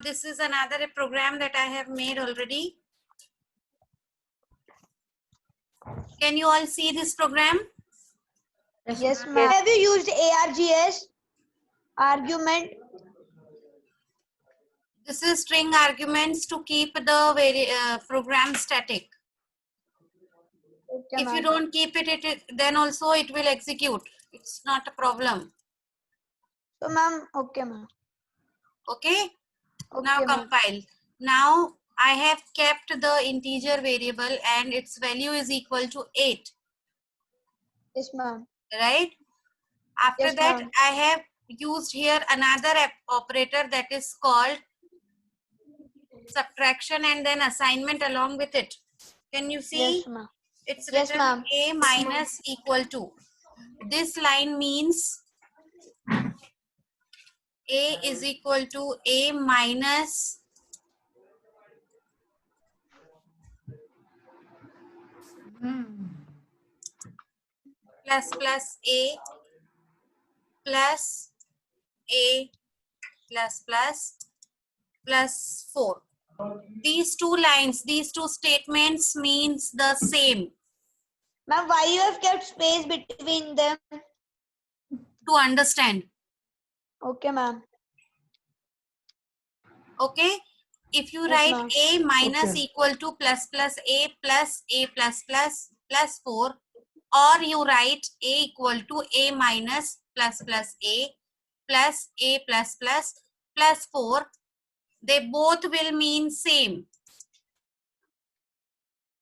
This is another program that I have made already. Can you all see this program? Yes, ma'am. Have you used ARGS argument? This is string arguments to keep the program static. Okay, If you don't keep it, then also it will execute. It's not a problem. So, ma'am, okay, ma'am. Okay? Okay, Now ma'am. compile. Now I have kept the integer variable and its value is equal to 8. Yes, ma'am. Right? After Yes, that, ma'am. I have used here another operator that is called subtraction and then assignment along with it. Can you see? Yes, ma'am. It's Yes, written ma'am. a minus equal to. This line means a is equal to a minus plus a plus a plus 4. These two lines, these two statements means the same. Ma'am, why you have kept space between them? To understand. Okay, ma'am. Okay? If you Yes, write ma'am. a minus Okay. equal to plus a plus 4, or you write a equal to a minus plus a plus 4, they both will mean same.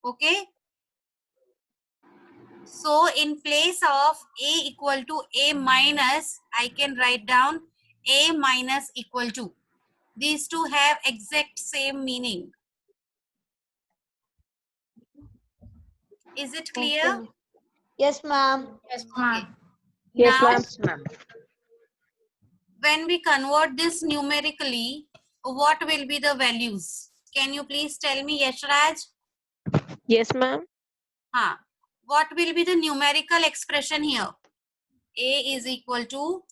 Okay? So in place of a equal to a minus, I can write down a minus equal to. These two have exact same meaning. Is it clear? Okay, ma'am. Yes, ma'am. Yes, Okay. Yes, Now, ma'am. when we convert this numerically, what will be the values? Can you please tell me, Yashraj? Yes, ma'am. What will be the numerical expression here? A is equal to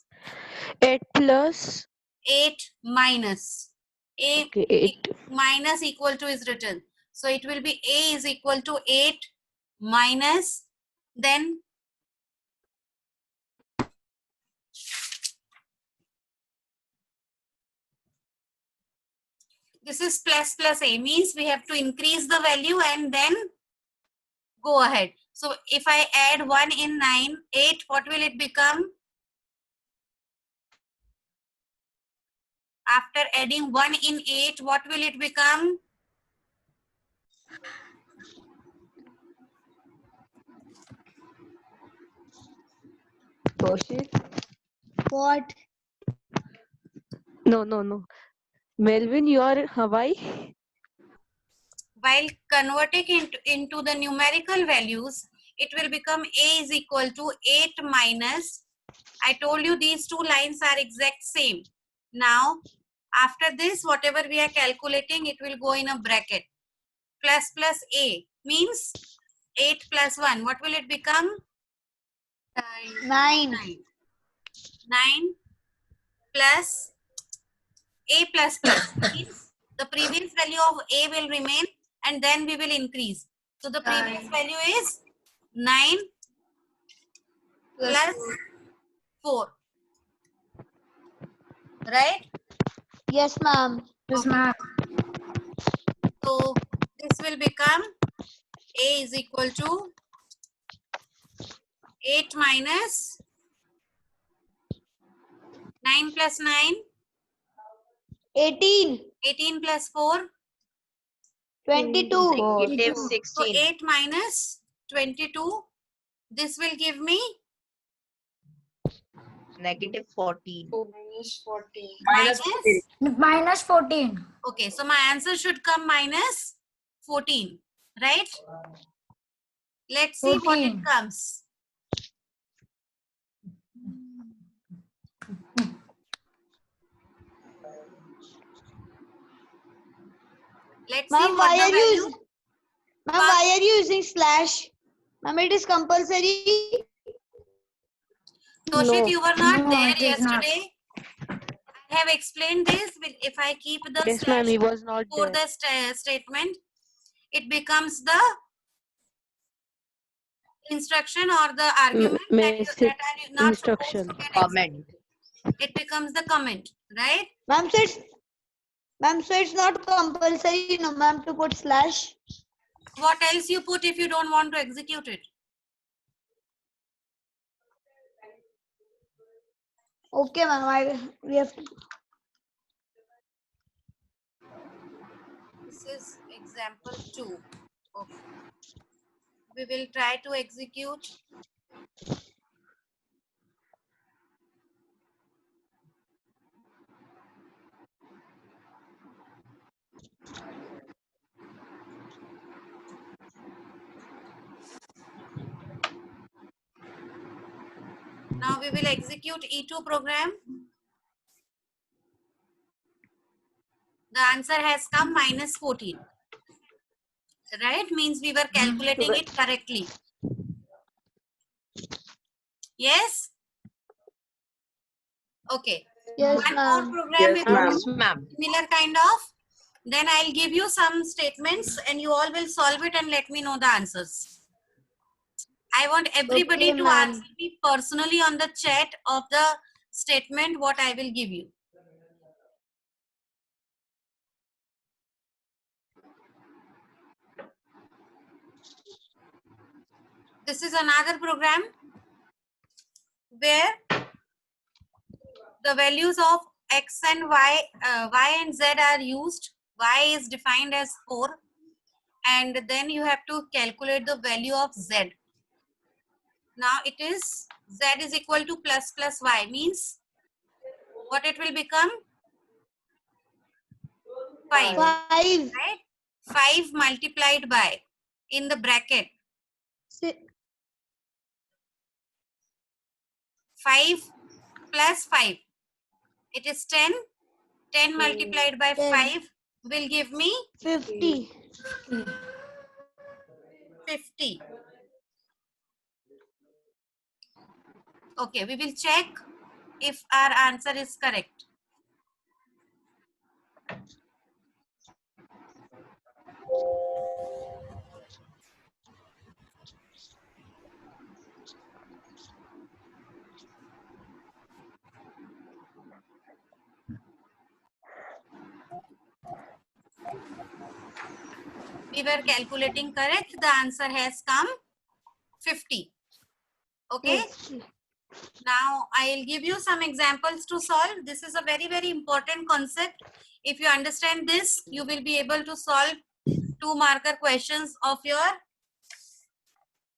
8 plus. 8 minus. A Okay, 8. minus equal to is written. So it will be A is equal to 8 minus, then this is plus a, means we have to increase the value and then go ahead. So if I add 1 in 9, 8, what will it become? After adding 1 in 8, what will it become? Toshit? What? No. Melvin, you are Hawaii? While converting into the numerical values, it will become A is equal to 8 minus. I told you these two lines are exact same. Now, after this, whatever we are calculating, it will go in a bracket. Plus A means 8 plus 1. What will it become? 9. 9. 9 plus A plus means the previous value of A will remain and then we will increase. So the previous value is 9 plus 4. Right? Yes, ma'am. Yes, ma'am. So this will become A is equal to 8 minus 9 plus 9, 18. 18 plus 4, 22. Negative So 16. 8 minus 22, this will give me Negative 14. minus. 14. Okay, so my answer should come minus 14, right? Let's see what it 14. comes. Let's see Ma'am, what why the are you value. Ma'am, why are you using slash? Ma'am, it is compulsory. Toshit, No. you were not No, there it is not. yesterday. I have explained this. If I keep the Yes, ma'am. slash He was not before there. the statement, it becomes the instruction or the argument that are not supposed to Instruction. get Comment. it becomes the comment, right? Ma'am, so it's not compulsory, no, ma'am, to put slash. What else you put if you don't want to execute it? Okay, ma'am. We have to. This is example 2. Okay. We will try to execute. Now we will execute E2 program. The answer has come minus 14. Right? Means we were calculating it correctly. Yes? Okay. Yes, One more ma'am. program Yes, we will ma'am. do Yes, ma'am. similar kind of. Then I'll give you some statements and you all will solve it and let me know the answers. I want everybody Okay, to ma'am. answer me personally on the chat of the statement what I will give you. This is another program where the values of x and y, y and z are used. Y is defined as 4 and then you have to calculate the value of z. Now it is z is equal to plus y means what it will become? 5, 5. right? 5 multiplied by in the bracket Si- 5 plus 5. It is 10. 10 multiplied by 10. 5 will give me 50. 50. Okay, we will check if our answer is correct. We were calculating correct. The answer has come 50. Okay. 50. Now I'll give you some examples to solve. This is a very, very important concept. If you understand this, you will be able to solve 2 marker questions of your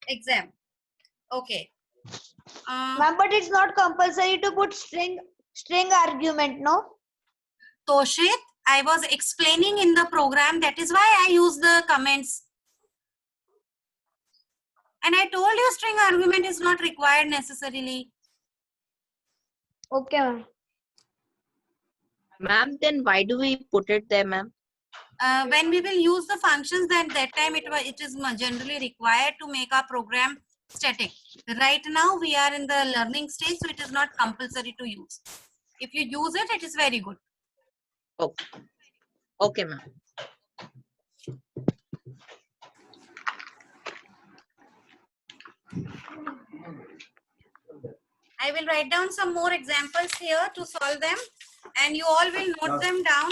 exam. Okay. Ma'am, but it's not compulsory to put string argument, no? Toshit, I was explaining in the program. That is why I use the comments. And I told you string argument is not required necessarily. Okay, ma'am. Ma'am, then why do we put it there, ma'am? When we will use the functions, then that time it is generally required to make our program static. Right now we are in the learning stage, so it is not compulsory to use. If you use it, it is very good. Okay. Okay, ma'am. I will write down some more examples here to solve them, and you all will note them down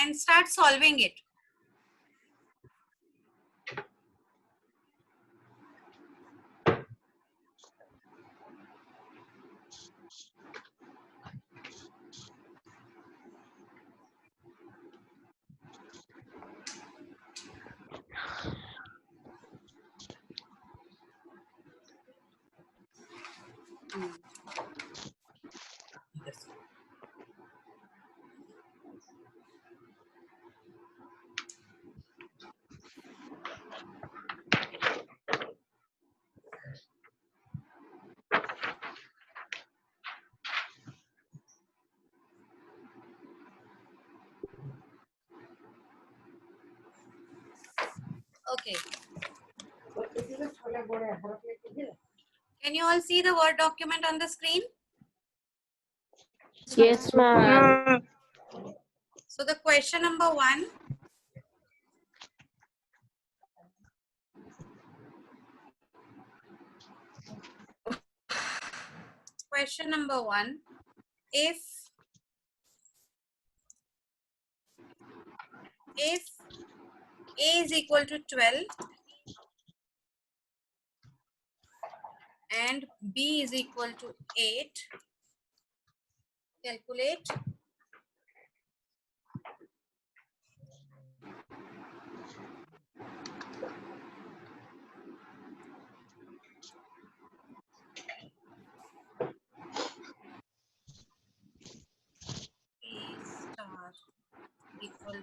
and start solving it. Okay. Can you all see the Word document on the screen? Yes, ma'am. So the question number 1. Question number 1. If A is equal to 12 and B is equal to 8, calculate A star equal to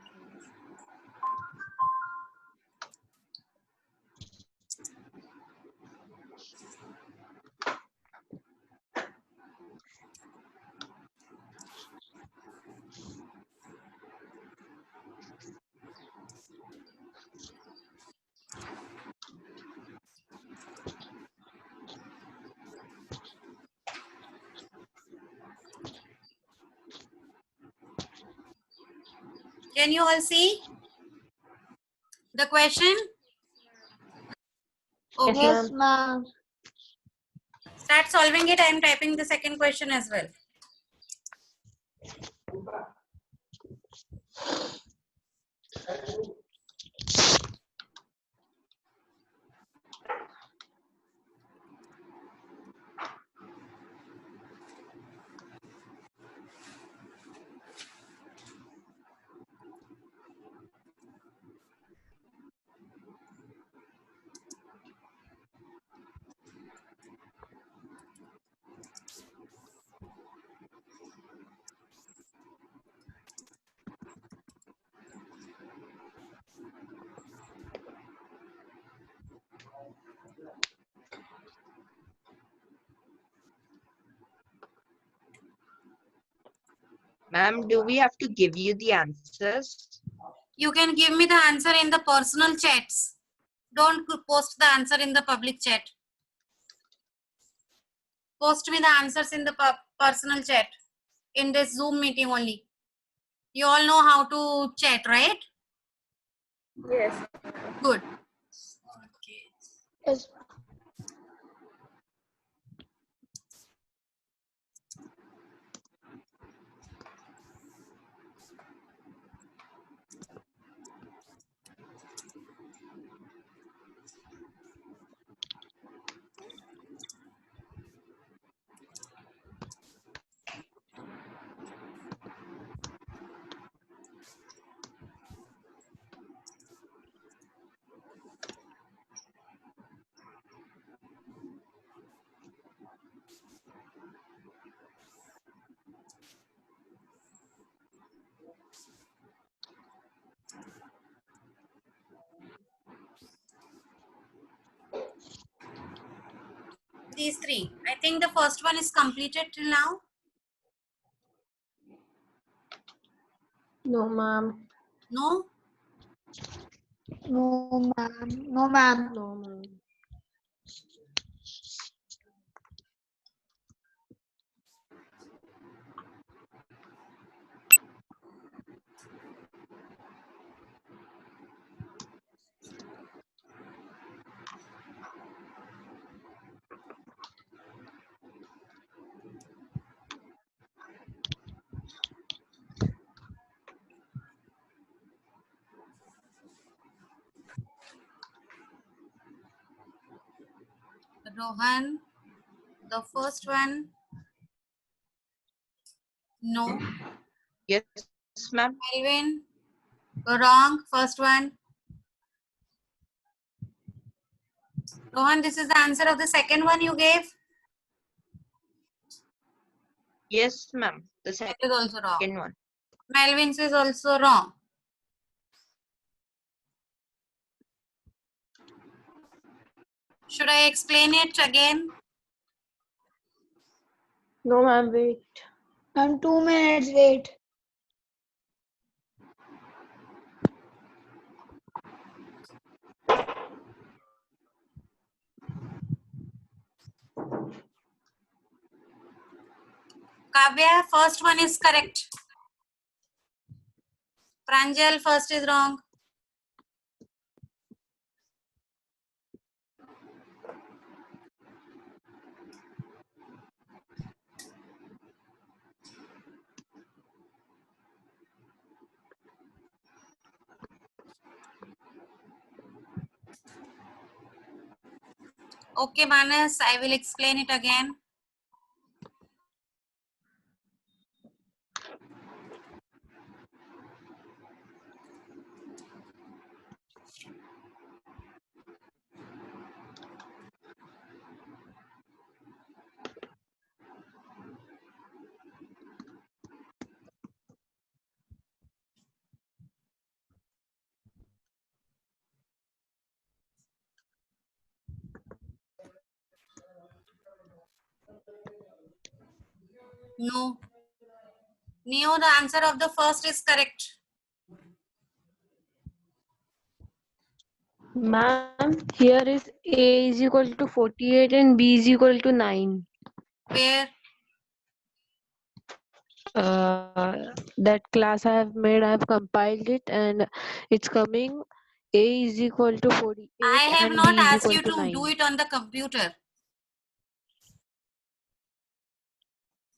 Can you all see the question? Okay, Yes, ma'am. start solving it. I am typing the second question as well. Ma'am, do we have to give you the answers? You can give me the answer in the personal chats. Don't post the answer in the public chat. Post me the answers in the personal chat in this Zoom meeting only. You all know how to chat, right? Yes. Good. Yes. These three. I think the first one is completed till now. No, ma'am. No? No, ma'am. No, ma'am. No, ma'am. Rohan, the first one. No. Yes, ma'am. Melvin, wrong. First one. Rohan, this is the answer of the second one you gave. Yes, ma'am. The That is also wrong. second one. Melvin's is also wrong. Should I explain it again? No, ma'am. Wait. Ma'am, 2 minutes, wait. Kavya, first one is correct. Pranjal, first is wrong. Okay, Manas, I will explain it again. No. Neo, the answer of the first is correct. Ma'am, here is A is equal to 48 and B is equal to 9. Where? That class I have made, I have compiled it and it's coming A is equal to 48 I have and not B is asked equal you to to 9. do it on the computer.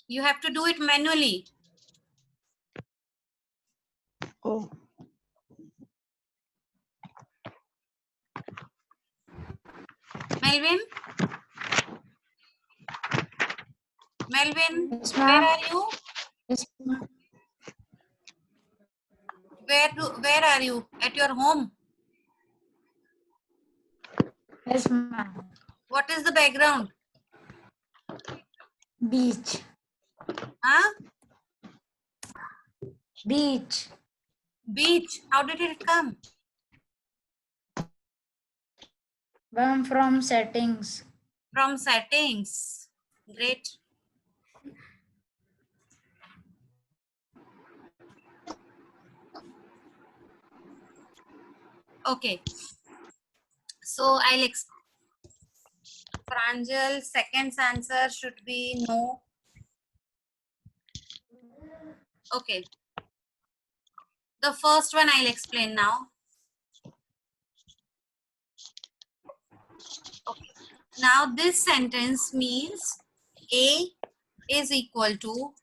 You have to do it manually. Oh. Melvin? Melvin, Yes, where ma'am. are you? Yes, ma'am. Where are you? At your home? Yes, ma'am. What is the background? Beach. Huh? Beach. Beach. How did it come? Ma'am, from settings. From settings. Great. Okay. So I'll explain. Pranjal, second answer should be no. Okay. The first one I'll explain now. Okay. Now this sentence means A is equal to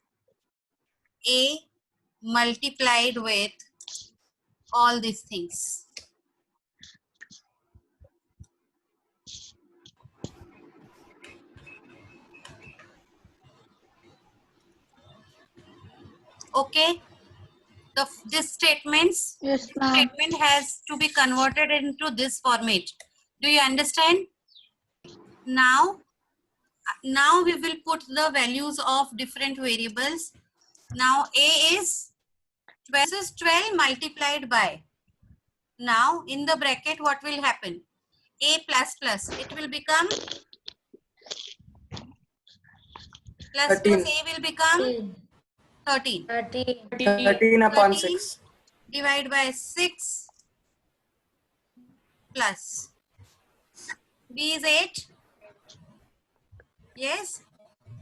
A multiplied with all these things. Okay. This statement has to be converted into this format. Do you understand? Now we will put the values of different variables. Now A is 12, this is 12 multiplied by. Now in the bracket what will happen? A plus plus, it will become plus 13. plus A will become 13. 13 upon 13 6. divided by 6 plus B is 8. Yes,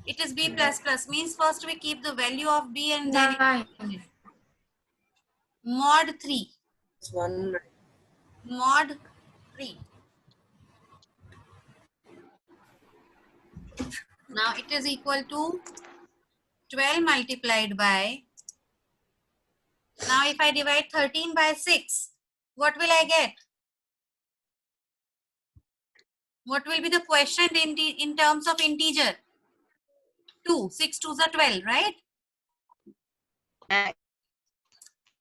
it is B plus plus, means first we keep the value of B and then it mod 3. It's 1. Mod 3. Now it is equal to 12 multiplied by. Now if I divide 13 by 6, what will I get? What will be the quotient in terms of integer? 2. 6 2s are 12, right?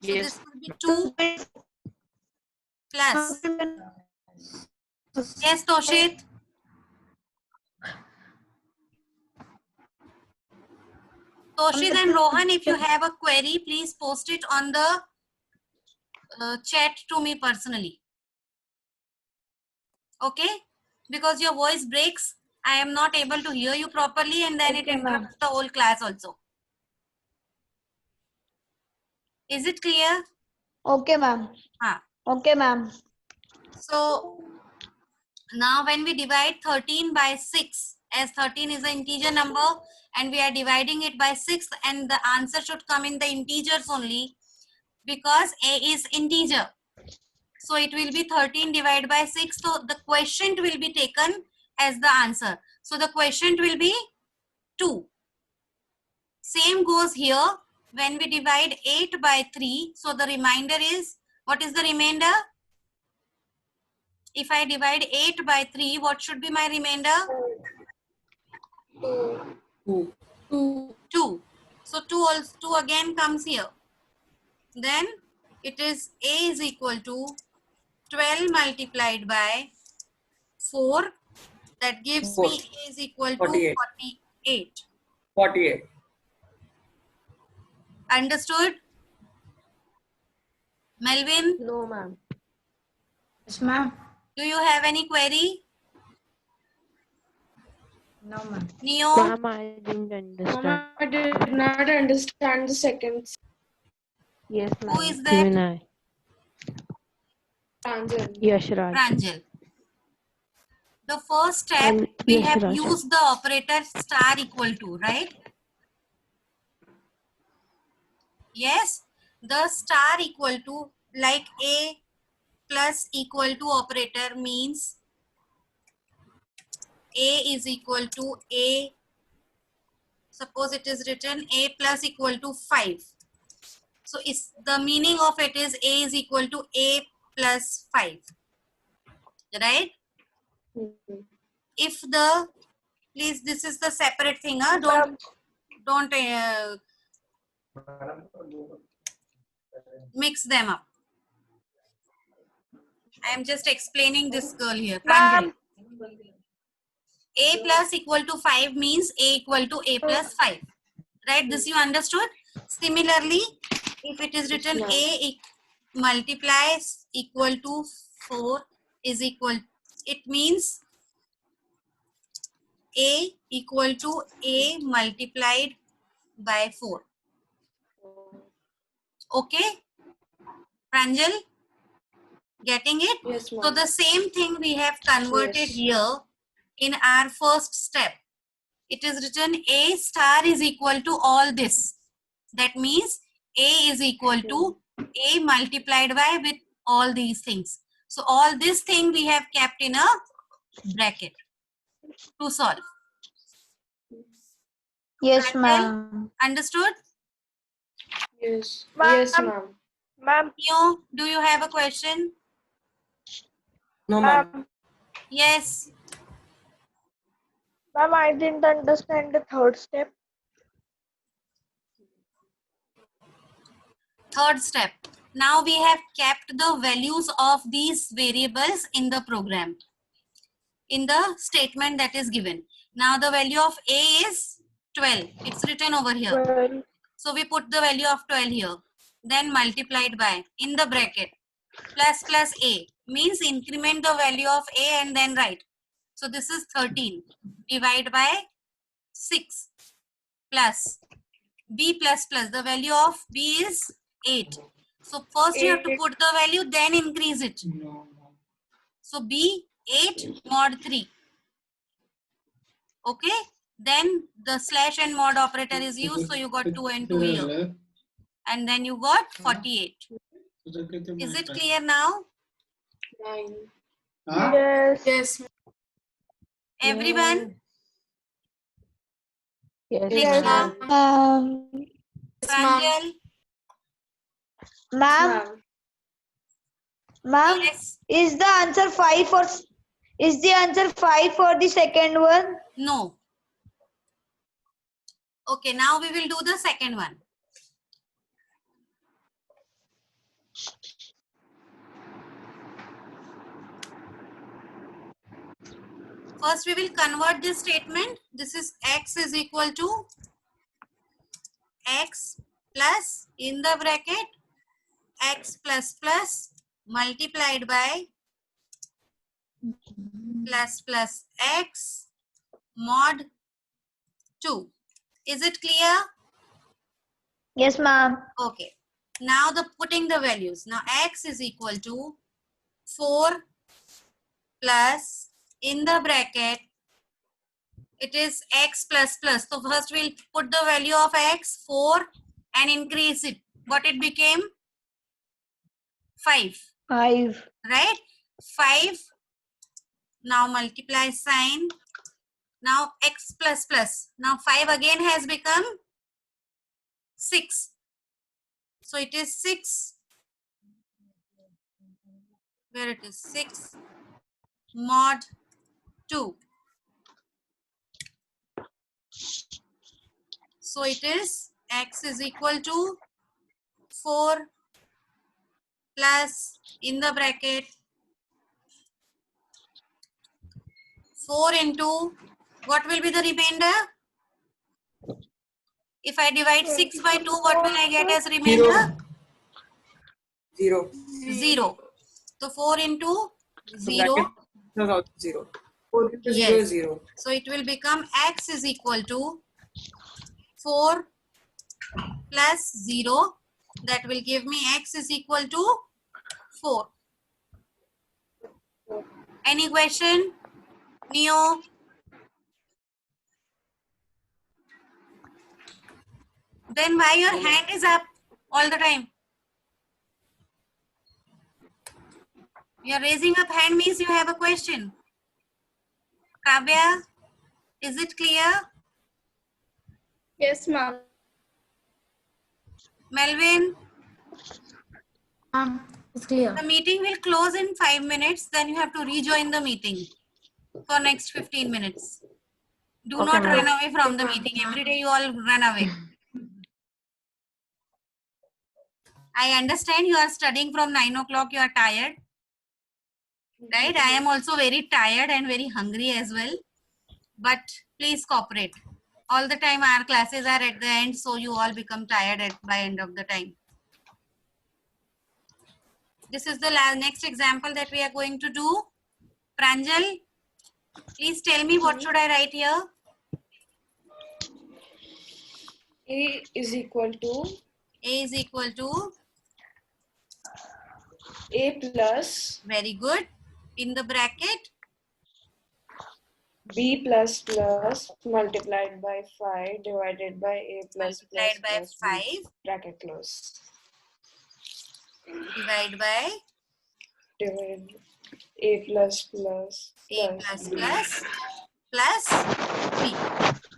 So Yes. this will be 2 plus. Yes, Toshit. Toshit and Rohan, if you have a query, please post it on the chat to me personally. Okay? Because your voice breaks, I am not able to hear you properly and then it interrupts the whole class also. Is it clear? Okay, ma'am. Okay, ma'am. So now when we divide 13 by 6, as 13 is an integer number and we are dividing it by 6 and the answer should come in the integers only because a is integer. So it will be 13 divided by 6. So the quotient will be taken as the answer. So the quotient will be 2. Same goes here. When we divide 8 by 3, so the remainder is, what is the remainder? If I divide 8 by 3, what should be my remainder? 2. 2. So 2 again comes here. Then it is a is equal to 12 multiplied by 4. That gives Four. me a is equal to 48. 48. 48. Understood? Melvin, No, ma'am. Yes, ma'am. do you have any query? No, ma'am. Neo? Ma'am, I didn't understand. I did not understand the seconds. Yes, ma'am. Who is that? Even I. Pranjal. Yashraj. Pranjal. The first step, And we yes, have Raj. used the operator star equal to, right? Yes, the star equal to, like a plus equal to operator means a is equal to a. Suppose it is written a plus equal to 5. So is the meaning of it is a is equal to a plus 5, right? If the, please, this is the separate thing, huh? Don't mix them up. I am just explaining this girl here. Pranjal. A plus equal to 5 means a equal to a plus 5. Right? This you understood? Similarly, if it is written a multiplies equal to 4 is equal, it means a equal to a multiplied by 4. Okay? Pranjal? Getting it? Yes, So ma'am. the same thing we have converted Yes. here in our first step. It is written a star is equal to all this. That means a is equal to a multiplied by with all these things. So all this thing we have kept in a bracket to solve. Yes, Pranjal, ma'am. understood? Yes. Ma'am. Yes, ma'am. Ma'am, Neo, do you have a question? No, ma'am. Yes. ma'am, I didn't understand the third step. Third step. Now we have kept the values of these variables in the program, in the statement that is given. Now the value of a is 12. It's written over here. Well, So we put the value of 12 here. Then multiplied by, in the bracket, plus plus a. Means increment the value of a and then write. So this is 13. Divide by 6. Plus b plus plus. The value of b is 8. So first you have to put the value, then increase it. So b 8 mod 3. Okay. Then the slash and mod operator is used. So you got 2 and 2 here. And then you got 48. Is it clear now? 9. yes. Yes. Everyone? Yes, Yes, ma'am. Um, Pranjal? ma'am, ma'am, Yes. is the answer 5 for the second one? No. Okay, now we will do the second one. First, we will convert this statement. This is x is equal to x plus, in the bracket, x plus plus multiplied by plus plus x mod 2. Is it clear? Yes, ma'am. Okay. Now the putting the values. Now x is equal to 4 plus, in the bracket, It is x plus plus. So first we'll put the value of x 4 and increase it. What it became? 5. 5. Right? 5. Now multiply sign. Now x plus plus. Now 5 again has become 6. So it is 6. Where it is? 6 mod 2. So it is x is equal to 4 plus in the bracket 4 into what will be the remainder? If I divide 6 by 2, what will I get as remainder? 0. 0. So 4 into 0. Bracket was also 0. 4 into 0 Yes. is 0. So it will become x is equal to 4 plus 0. That will give me x is equal to 4. Any question? Neo? Then why your hand is up all the time? You're raising up hand means you have a question. Kavya, is it clear? Yes, ma'am. Melvin, It's clear. the meeting will close in 5 minutes. Then you have to rejoin the meeting for next 15 minutes. Do not run away from the meeting. Every day you all run away. I understand you are studying from 9 o'clock. You are tired. Right? I am also very tired and very hungry as well. But please cooperate. All the time our classes are at the end, so you all become tired by end of the time. This is the next example that we are going to do. Pranjal, please tell me what should I write here? A is equal to A is equal to, A plus very good, in the bracket, B plus plus multiplied by 5 divided by A plus multiplied by plus 5, B, bracket close. divide by Divide A plus plus A plus plus, plus B,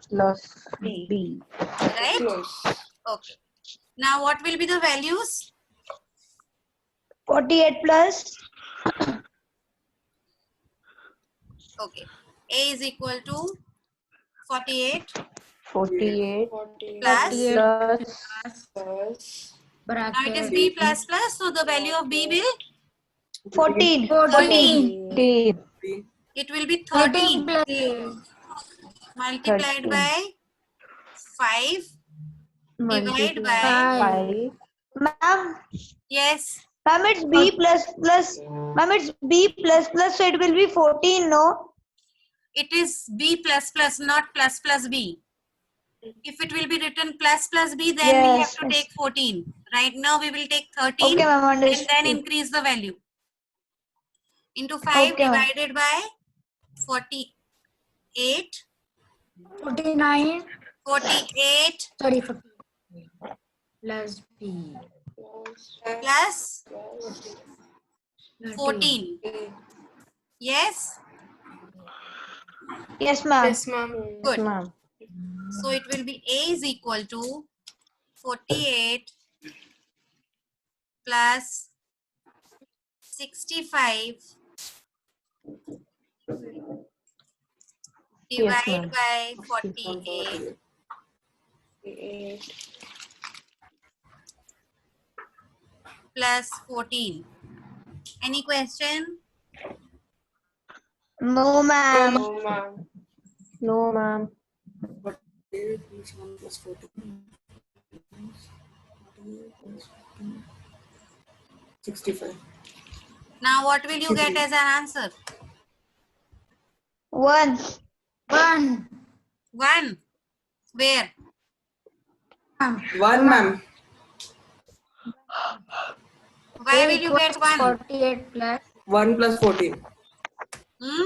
Plus B. B. right? Close. Okay. Now what will be the values? 48 plus. Okay. A is equal to 48 48 48 plus, plus plus now it is Bracket. B plus plus, so the value of B will 14. 13. 14 It will be 13 13 plus multiplied 13 by 5 multiplied divide by, 5 Ma'am, yes, ma'am, it's B plus plus. Ma'am, it's B plus plus, so it will be 14, no? it is B plus plus, not plus plus B. If it will be written plus plus B, then we have Yes, to yes. take 14. Right now we will take 13 Okay, ma'am, and then understood. increase the value. Into 5 Okay, ma'am. divided by 48. 49. 48 Sorry, 50. Plus B. plus plus 14. Yes? Yes, ma'am. Yes, ma'am. Good. ma'am. So it will be A is equal to 48 plus 65 Yes, divide ma'am. by 48 48 plus 14. Any question? No, ma'am. No, ma'am. No, ma'am. 48 plus 1 plus 14. 65. Now what will you get as an answer? 1. 1. 1. Where? 1, ma'am. Why will you get 1? 48 plus 1 plus 14. Hmm?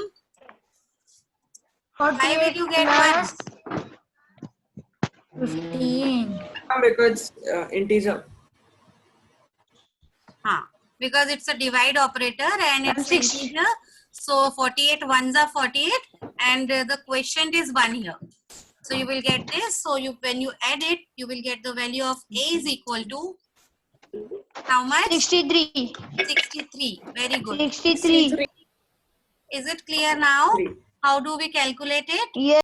Why will you get plus 1? 15. Because integer. Because it's a divide operator and I'm it's 60. integer. So 48 ones are 48 and the quotient is 1 here. So you will get this. So when you add it, you will get the value of A is equal to how much? 63. 63. Very good. 63. Is it clear now? Three. How do we calculate it? Yes.